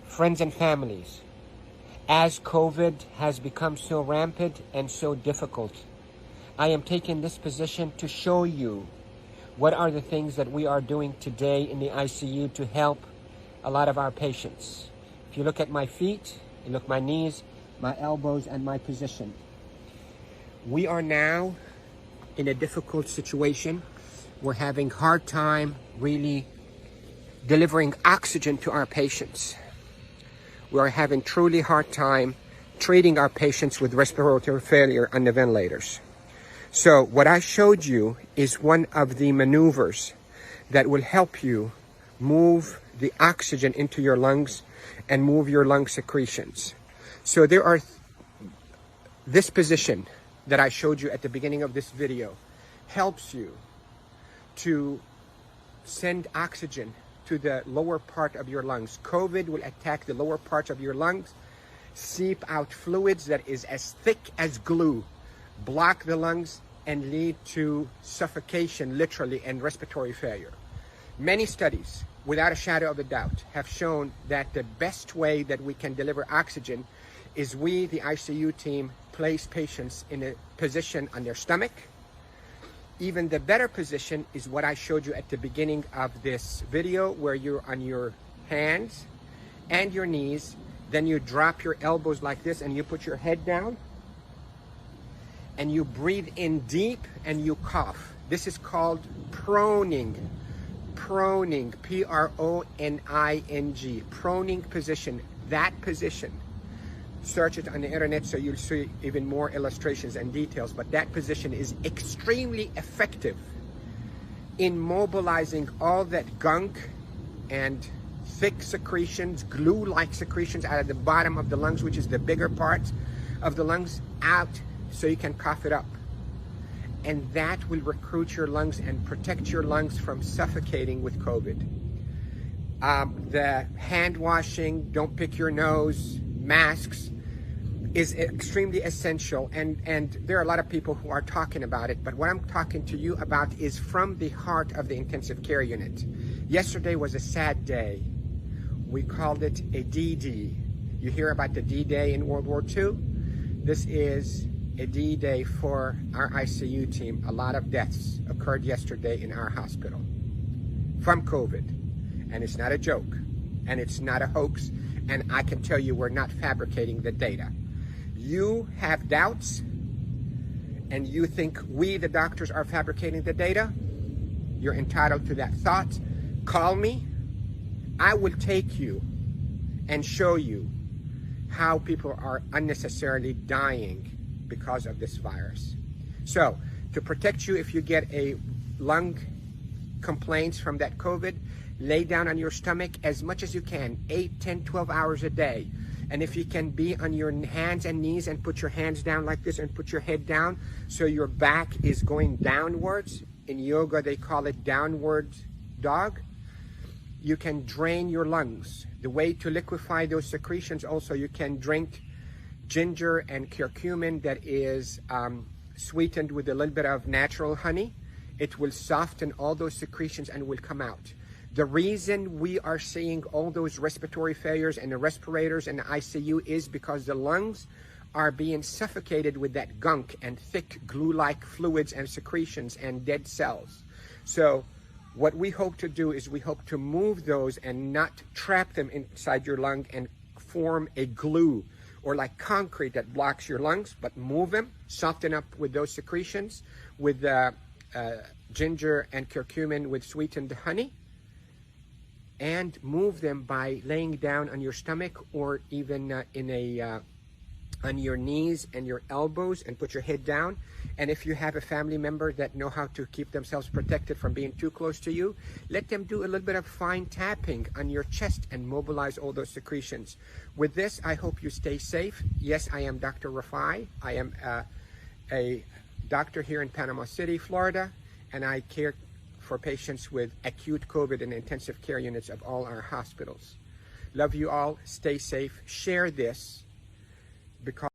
Friends and families, as COVID has become so rampant and so difficult, I am taking this position to show you what are the things that we are doing today in the ICU to help a lot of our patients. If you look at my feet, you look at my knees, my elbows, and my position. We are now in a difficult situation. We're having hard time really delivering oxygen to our patients. We are having truly hard time treating our patients with respiratory failure on the ventilators. So what I showed you is one of the maneuvers that will help you move the oxygen into your lungs and move your lung secretions. So there are this position that I showed you at the beginning of this video helps you to send oxygen to the lower part of your lungs. COVID will attack the lower parts of your lungs, seep out fluids that is as thick as glue, block the lungs, and lead to suffocation, literally, and respiratory failure. Many studies, without a shadow of a doubt, have shown that the best way that we can deliver oxygen is we, the ICU team, place patients in a position on their stomach. Even the better position is what I showed you at the beginning of this video, where you're on your hands and your knees, then you drop your elbows like this and you put your head down and you breathe in deep and you cough. This is called proning. Proning, P-R-O-N-I-N-G, proning position. That position, search it on the internet so you'll see even more illustrations and details, but that position is extremely effective in mobilizing all that gunk and thick secretions, glue-like secretions out of the bottom of the lungs, which is the bigger part of the lungs, out so you can cough it up. And that will recruit your lungs and protect your lungs from suffocating with COVID. The hand washing, don't pick your nose, masks is extremely essential, and there are a lot of people who are talking about it, but what I'm talking to you about is from the heart of the intensive care unit. Yesterday was a sad day. We called it a D-Day. You hear about the D-Day in World War II? This is a D-Day for our ICU team. A lot of deaths occurred yesterday in our hospital from COVID, and it's not a joke, and it's not a hoax, and I can tell you we're not fabricating the data. You have doubts, and you think we, the doctors, are fabricating the data. You're entitled to that thought. Call me. I will take you and show you how people are unnecessarily dying because of this virus. So, to protect you if you get a lung complaints from that COVID, lay down on your stomach as much as you can, 8, 10, 12 hours a day. And if you can be on your hands and knees and put your hands down like this and put your head down so your back is going downwards. In yoga, they call it downward dog. You can drain your lungs. The way to liquefy those secretions also, you can drink ginger and curcumin that is sweetened with a little bit of natural honey. It will soften all those secretions and will come out. The reason we are seeing all those respiratory failures and the respirators and the ICU is because the lungs are being suffocated with that gunk and thick glue-like fluids and secretions and dead cells. So what we hope to do is we hope to move those and not trap them inside your lung and form a glue or like concrete that blocks your lungs, but move them, soften up with those secretions with ginger and curcumin with sweetened honey, and move them by laying down on your stomach or even on your knees and your elbows and put your head down. And if you have a family member that know how to keep themselves protected from being too close to you, let them do a little bit of fine tapping on your chest and mobilize all those secretions. With this, I hope you stay safe. Yes, I am Dr. Rafai. I am a doctor here in Panama City, Florida, and I care for patients with acute COVID and intensive care units of all our hospitals. Love you all. Stay safe. Share this because